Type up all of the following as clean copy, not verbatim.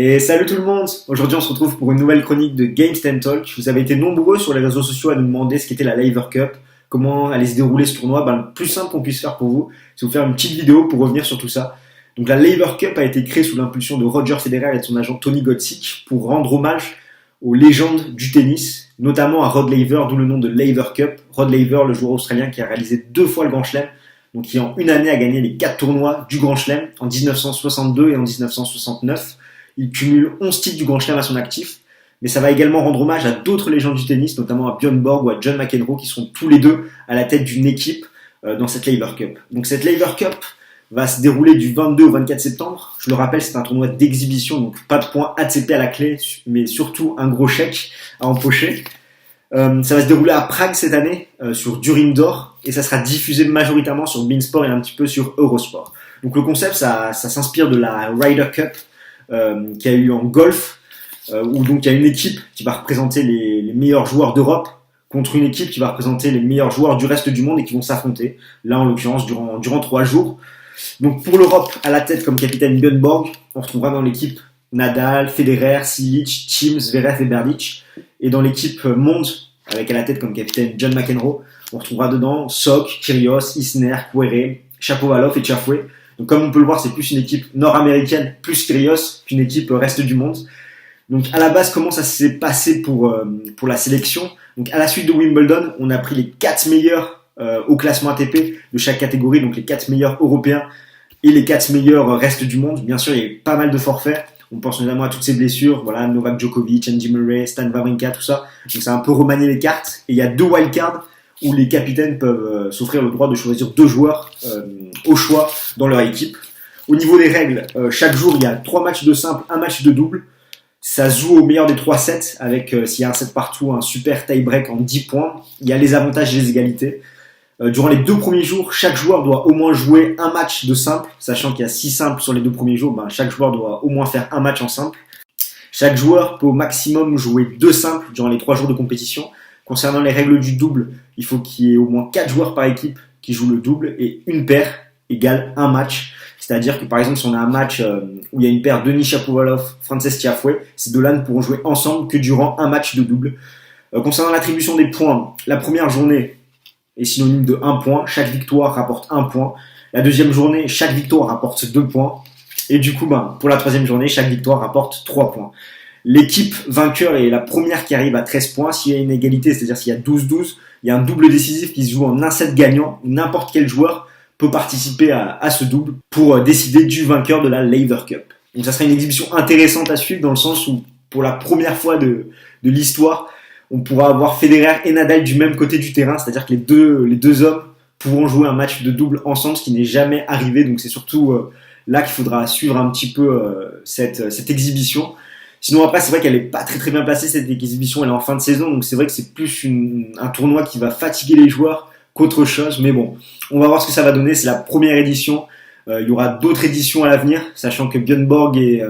Et salut tout le monde. Aujourd'hui on se retrouve pour une nouvelle chronique de Games Ten Talk. Vous avez été nombreux sur les réseaux sociaux à nous demander ce qu'était la Laver Cup, comment allait se dérouler ce tournoi. Le plus simple qu'on puisse faire pour vous, c'est vous faire une petite vidéo pour revenir sur tout ça. Donc la Laver Cup a été créée sous l'impulsion de Roger Federer et de son agent Tony Godsick pour rendre hommage aux légendes du tennis, notamment à Rod Laver, d'où le nom de Laver Cup. Rod Laver, le joueur australien qui a réalisé 2 fois le Grand Chelem, donc qui en une année a gagné les 4 tournois du Grand Chelem, en 1962 et en 1969. Il cumule 11 titres du Grand Chelem à son actif, mais ça va également rendre hommage à d'autres légendes du tennis, notamment à Björn Borg ou à John McEnroe, qui sont tous les deux à la tête d'une équipe dans cette Laver Cup. Donc cette Laver Cup va se dérouler du 22 au 24 septembre. Je le rappelle, c'est un tournoi d'exhibition, donc pas de points ATP à la clé, mais surtout un gros chèque à empocher. Ça va se dérouler à Prague cette année, sur Durin d'Or, et ça sera diffusé majoritairement sur Beansport et un petit peu sur Eurosport. Donc le concept, ça s'inspire de la Ryder Cup qui a eu en golf, où donc il y a une équipe qui va représenter les meilleurs joueurs d'Europe contre une équipe qui va représenter les meilleurs joueurs du reste du monde et qui vont s'affronter, là en l'occurrence durant 3 jours. Donc pour l'Europe, à la tête comme capitaine Björn Borg, on retrouvera dans l'équipe Nadal, Federer, Cilic, Thiem, Zverev et Berdych. Et dans l'équipe monde, avec à la tête comme capitaine John McEnroe, on retrouvera dedans Sock, Kyrgios, Isner, Querrey, Shapovalov et Tiafoe. Donc comme on peut le voir, c'est plus une équipe nord-américaine, plus Kyrgios, qu'une équipe reste du monde. Donc à la base, comment ça s'est passé pour la sélection? Donc à la suite de Wimbledon, on a pris les 4 meilleurs au classement ATP de chaque catégorie, donc les 4 meilleurs européens et les 4 meilleurs restes du monde. Bien sûr, il y a eu pas mal de forfaits. On pense notamment à toutes ces blessures, voilà, Novak Djokovic, Andy Murray, Stan Wawrinka, tout ça. Donc ça a un peu remanié les cartes. Et il y a 2 wildcards où les capitaines peuvent s'offrir le droit de choisir 2 joueurs au choix dans leur équipe. Au niveau des règles, chaque jour, il y a 3 matchs de simple, 1 match de double. Ça se joue au meilleur des 3 sets, avec, s'il y a un set partout, un super tie-break en 10 points. Il y a les avantages et les égalités. Durant les 2 premiers jours, chaque joueur doit au moins jouer un match de simple, sachant qu'il y a 6 simples sur les 2 premiers jours, chaque joueur doit au moins faire un match en simple. Chaque joueur peut au maximum jouer 2 simples durant les 3 jours de compétition. Concernant les règles du double, il faut qu'il y ait au moins 4 joueurs par équipe qui jouent le double et une paire égale un match. C'est-à-dire que par exemple, si on a un match où il y a une paire Denis Shapovalov, Frances Tiafoe, ces deux-là ne pourront jouer ensemble que durant un match de double. Concernant l'attribution des points, la première journée est synonyme de 1 point. Chaque victoire rapporte 1 point. La deuxième journée, chaque victoire rapporte 2 points. Et du coup, pour la troisième journée, chaque victoire rapporte 3 points. L'équipe vainqueur est la première qui arrive à 13 points. S'il y a une égalité, c'est-à-dire s'il y a 12-12, il y a un double décisif qui se joue en un set gagnant. N'importe quel joueur peut participer à ce double pour décider du vainqueur de la Laver Cup. Donc ça sera une exhibition intéressante à suivre dans le sens où, pour la première fois de l'histoire, on pourra avoir Federer et Nadal du même côté du terrain, c'est-à-dire que les deux hommes pourront jouer un match de double ensemble, ce qui n'est jamais arrivé. Donc c'est surtout là qu'il faudra suivre un petit peu cette exhibition. Sinon après, c'est vrai qu'elle est pas très très bien placée, cette exhibition, elle est en fin de saison, donc c'est vrai que c'est plus un tournoi qui va fatiguer les joueurs qu'autre chose. Mais bon, on va voir ce que ça va donner. C'est la première édition. Il y aura d'autres éditions à l'avenir, sachant que Björn Borg et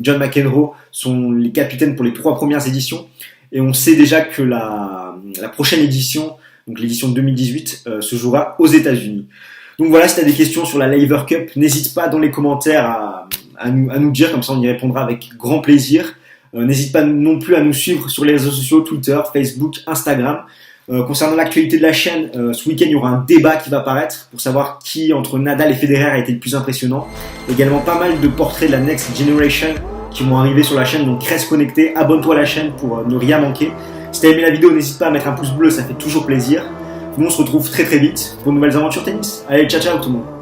John McEnroe sont les capitaines pour les 3 premières éditions. Et on sait déjà que la prochaine édition, donc l'édition de 2018, se jouera aux États-Unis. Donc voilà, si tu as des questions sur la Laver Cup, n'hésite pas dans les commentaires à nous dire, comme ça on y répondra avec grand plaisir. N'hésite pas non plus à nous suivre sur les réseaux sociaux, Twitter, Facebook, Instagram. Concernant l'actualité de la chaîne, ce week-end il y aura un débat qui va paraître pour savoir qui entre Nadal et Federer a été le plus impressionnant. Également pas mal de portraits de la Next Generation qui vont arriver sur la chaîne, donc reste connecté, abonne-toi à la chaîne pour ne rien manquer. Si t'as aimé la vidéo, n'hésite pas à mettre un pouce bleu, ça fait toujours plaisir. Nous on se retrouve très très vite pour de nouvelles aventures tennis. Allez, ciao ciao tout le monde.